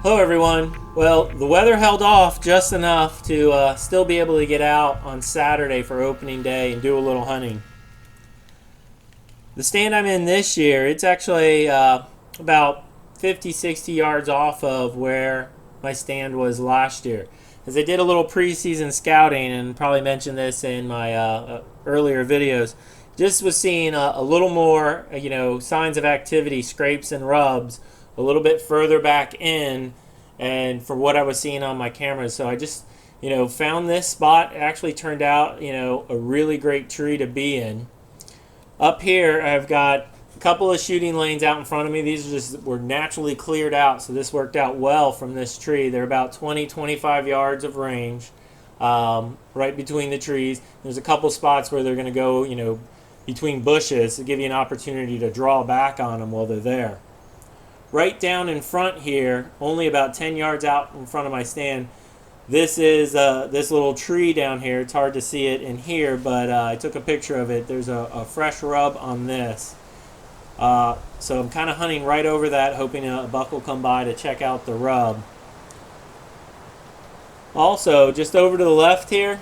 Hello everyone. Well, the weather held off just enough to still be able to get out on Saturday for opening day and do a little hunting. The stand I'm in this year, it's actually about 50-60 yards off of where my stand was last year. As I did a little preseason scouting, and probably mentioned this in my earlier videos, just was seeing a little more signs of activity, scrapes and rubs a little bit further back in, and for what I was seeing on my cameras. So I just found this spot. It actually turned out a really great tree to be in. Up here I've got a couple of shooting lanes out in front of me. These were naturally cleared out, so this worked out well from this tree. They're about 20-25 yards of range, right between the trees. There's a couple spots where they're going to go between bushes to give you an opportunity to draw back on them while they're there. Right down in front here, only about 10 yards out in front of my stand, this is this little tree down here. It's hard to see it in here, but I took a picture of it. There's a fresh rub on this. So I'm kind of hunting right over that, hoping a buck will come by to check out the rub. Also, just over to the left here,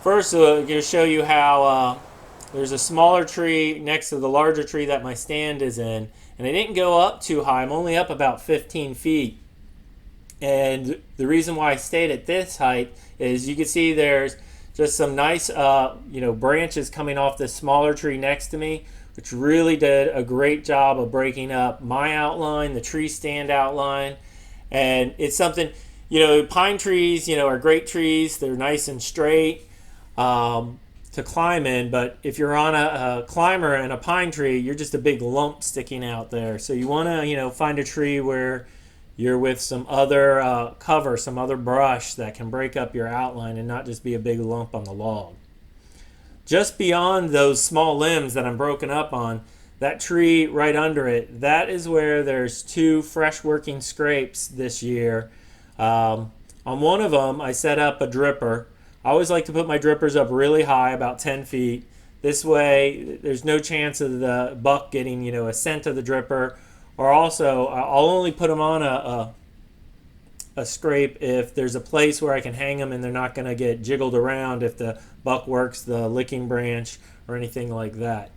first I'm going to show you how there's a smaller tree next to the larger tree that my stand is in. And I didn't go up too high. I'm only up about 15 feet. And the reason why I stayed at this height is you can see there's just some nice branches coming off this smaller tree next to me, which really did a great job of breaking up my outline, the tree stand outline. And it's something, pine trees, are great trees. They're nice and straight to climb in, but if you're on a climber in a pine tree, you're just a big lump sticking out there. So you want to find a tree where you're with some other cover, some other brush that can break up your outline and not just be a big lump on the log. Just beyond those small limbs that I'm broken up on, that tree right under it, that is where there's two fresh working scrapes this year. On one of them I set up a dripper. I always like to put my drippers up really high, about 10 feet. This way, there's no chance of the buck getting, a scent of the dripper. Or also, I'll only put them on a scrape if there's a place where I can hang them and they're not going to get jiggled around if the buck works the licking branch or anything like that.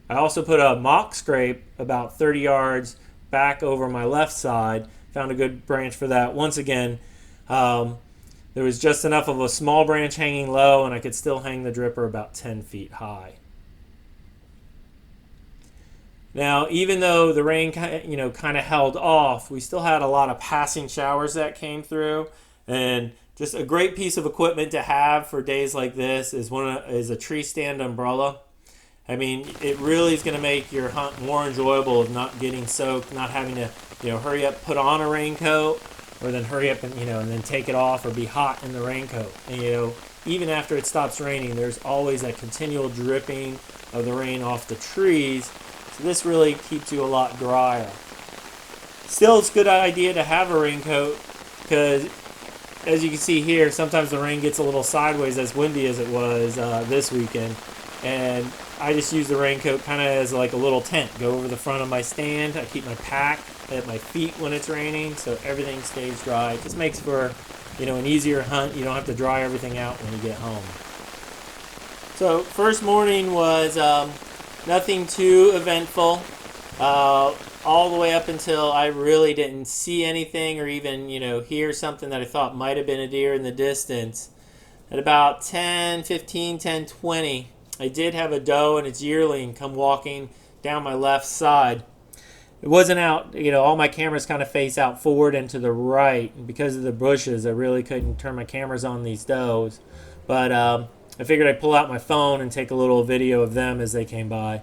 I also put a mock scrape about 30 yards back over my left side. Found a good branch for that. Once again, there was just enough of a small branch hanging low, and I could still hang the dripper about 10 feet high. Now, even though the rain kind of held off, we still had a lot of passing showers that came through, and just a great piece of equipment to have for days like this is a tree stand umbrella. I mean, it really is going to make your hunt more enjoyable of not getting soaked, not having to hurry up, put on a raincoat, or then hurry up and and then take it off or be hot in the raincoat. And even after it stops raining, there's always that continual dripping of the rain off the trees. So this really keeps you a lot drier. Still, it's a good idea to have a raincoat because, as you can see here, sometimes the rain gets a little sideways, as windy as it was this weekend. And I just use the raincoat kind of as like a little tent. Go over the front of my stand. I keep my pack at my feet when it's raining, so everything stays dry. It just makes for an easier hunt. You don't have to dry everything out when you get home. So first morning was nothing too eventful, all the way up until I really didn't see anything or even hear something that I thought might have been a deer in the distance. At about 10:20, I did have a doe and its yearling come walking down my left side. It wasn't out, all my cameras kind of face out forward and to the right. And because of the bushes, I really couldn't turn my cameras on these does. But I figured I'd pull out my phone and take a little video of them as they came by.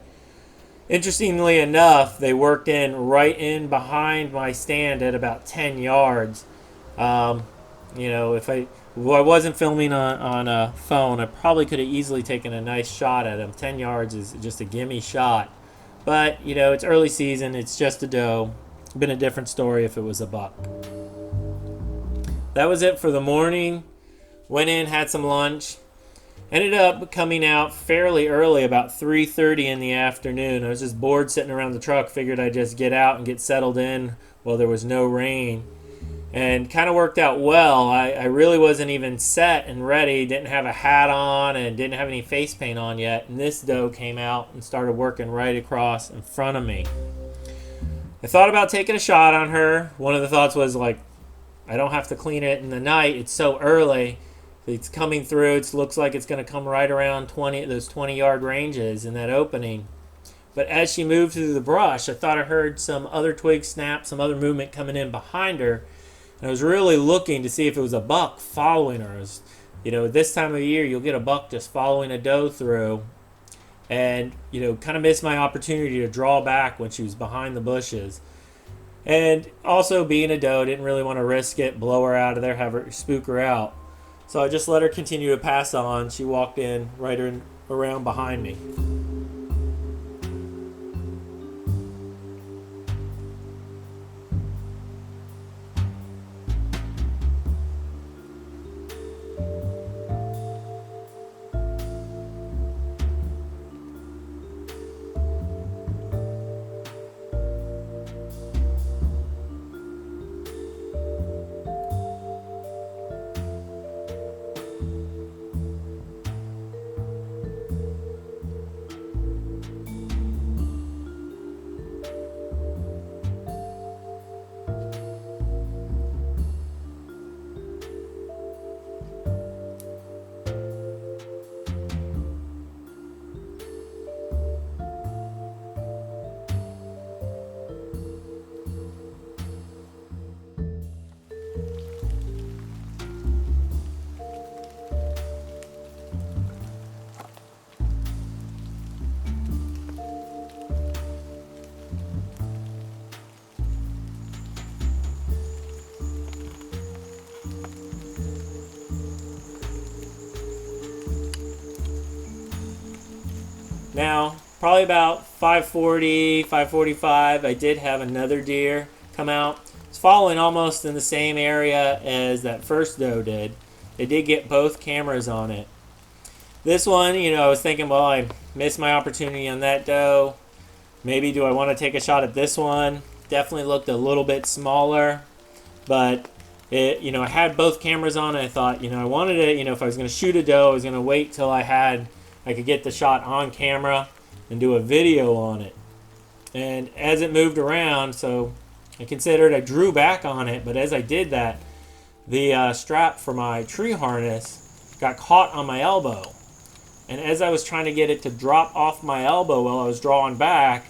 Interestingly enough, they worked right in behind my stand at about 10 yards. If I wasn't filming on a phone, I probably could have easily taken a nice shot at them. 10 yards is just a gimme shot. But, it's early season. It's just a doe. Been a different story if it was a buck. That was it for the morning. Went in, had some lunch. Ended up coming out fairly early, about 3:30 in the afternoon. I was just bored sitting around the truck, figured I'd just get out and get settled in while there was no rain. And kind of worked out well. I really wasn't even set and ready, didn't have a hat on and didn't have any face paint on yet. And this doe came out and started working right across in front of me. I thought about taking a shot on her. One of the thoughts was like, I don't have to clean it in the night. It's so early. It's coming through. It looks like it's going to come right around those 20-yard ranges in that opening. But as she moved through the brush, I thought I heard some other twigs snap, some other movement coming in behind her. And I was really looking to see if it was a buck following her. This time of year, you'll get a buck just following a doe through. And, kind of missed my opportunity to draw back when she was behind the bushes. And also being a doe, didn't really want to risk it, blow her out of there, have her spook her out. So I just let her continue to pass on. She walked in right around behind me. Now, probably about 5:40, 5:45, I did have another deer come out. It's following almost in the same area as that first doe did. They did get both cameras on it. This one, I was thinking, well, I missed my opportunity on that doe. Maybe do I want to take a shot at this one? Definitely looked a little bit smaller, but I had both cameras on. And I thought, I wanted it. If I was going to shoot a doe, I was going to wait till I could get the shot on camera and do a video on it. And as it moved around, so I drew back on it, but as I did that, the strap for my tree harness got caught on my elbow. And as I was trying to get it to drop off my elbow while I was drawing back,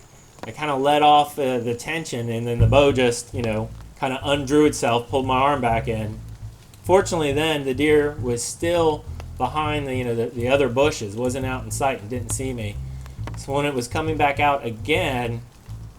I kind of let off the tension, and then the bow just, kind of undrew itself, pulled my arm back in. Fortunately then, the deer was still behind the other bushes, wasn't out in sight and didn't see me. So when it was coming back out again,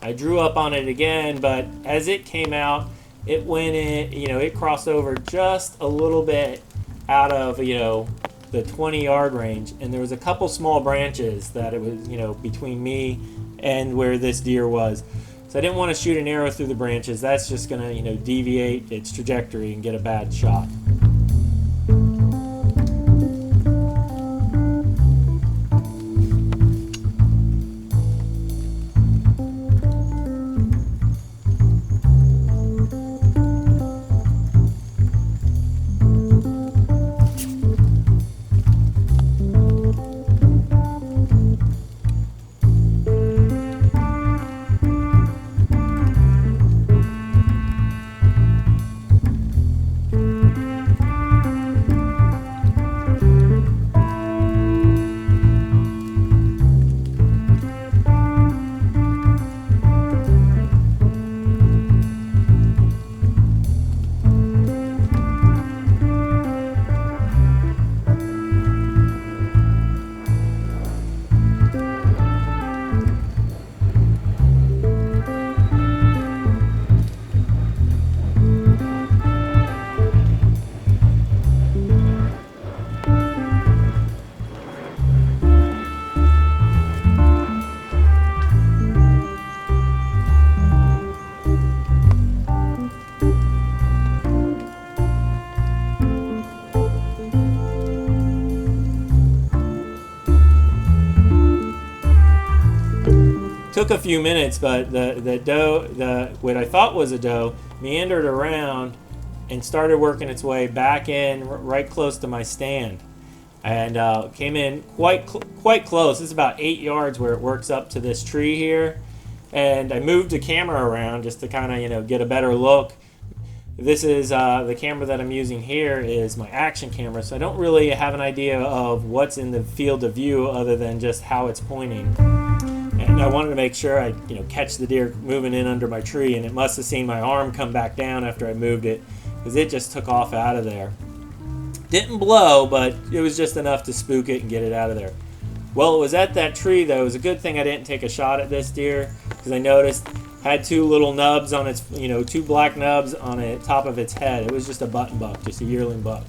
I drew up on it again, but as it came out, it went in, it crossed over just a little bit out of, the 20-yard range, and there was a couple small branches that it was, between me and where this deer was. So I didn't want to shoot an arrow through the branches. That's just going to, deviate its trajectory and get a bad shot. Took a few minutes, but the doe, what I thought was a doe, meandered around and started working its way back in right close to my stand, and came in quite close. It's about 8 yards where it works up to this tree here, and I moved the camera around just to kind of get a better look. This is the camera that I'm using here is my action camera, so I don't really have an idea of what's in the field of view other than just how it's pointing. And I wanted to make sure I catch the deer moving in under my tree, and it must have seen my arm come back down after I moved it, because it just took off out of there. Didn't blow, but it was just enough to spook it and get it out of there. Well, it was at that tree, though. It was a good thing I didn't take a shot at this deer, because I noticed had two little nubs on its, two black nubs on the top of its head. It was just a button buck, just a yearling buck.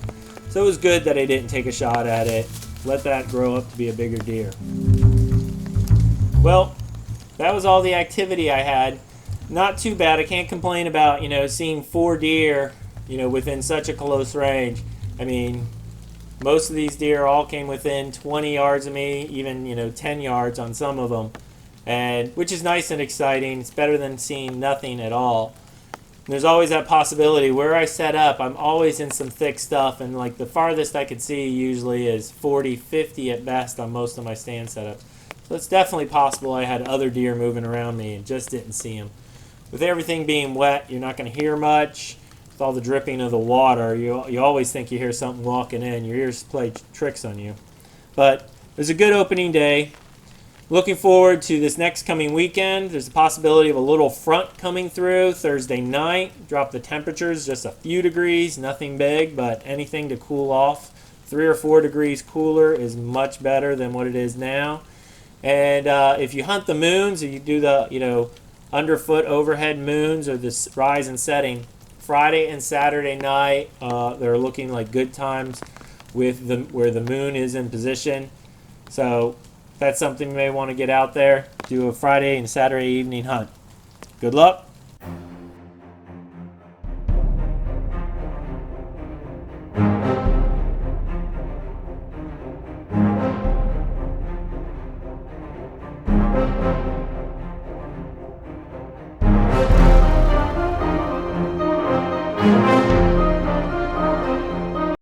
So it was good that I didn't take a shot at it. Let that grow up to be a bigger deer. Well, that was all the activity I had. Not too bad. I can't complain about, seeing 4 deer, within such a close range. I mean, most of these deer all came within 20 yards of me, even, 10 yards on some of them. And which is nice and exciting. It's better than seeing nothing at all. And there's always that possibility. Where I set up, I'm always in some thick stuff, and like the farthest I could see usually is 40, 50 at best on most of my stand setups. So it's definitely possible I had other deer moving around me and just didn't see them. With everything being wet, you're not going to hear much. With all the dripping of the water, you always think you hear something walking in. Your ears play tricks on you. But it was a good opening day. Looking forward to this next coming weekend. There's a possibility of a little front coming through Thursday night. Drop the temperatures just a few degrees, nothing big, but anything to cool off. 3 or 4 degrees cooler is much better than what it is now. And if you hunt the moons, or you do the underfoot overhead moons or this rise and setting, Friday and Saturday night they're looking like good times with where the moon is in position. So that's something you may want to get out there, do a Friday and Saturday evening hunt. Good luck.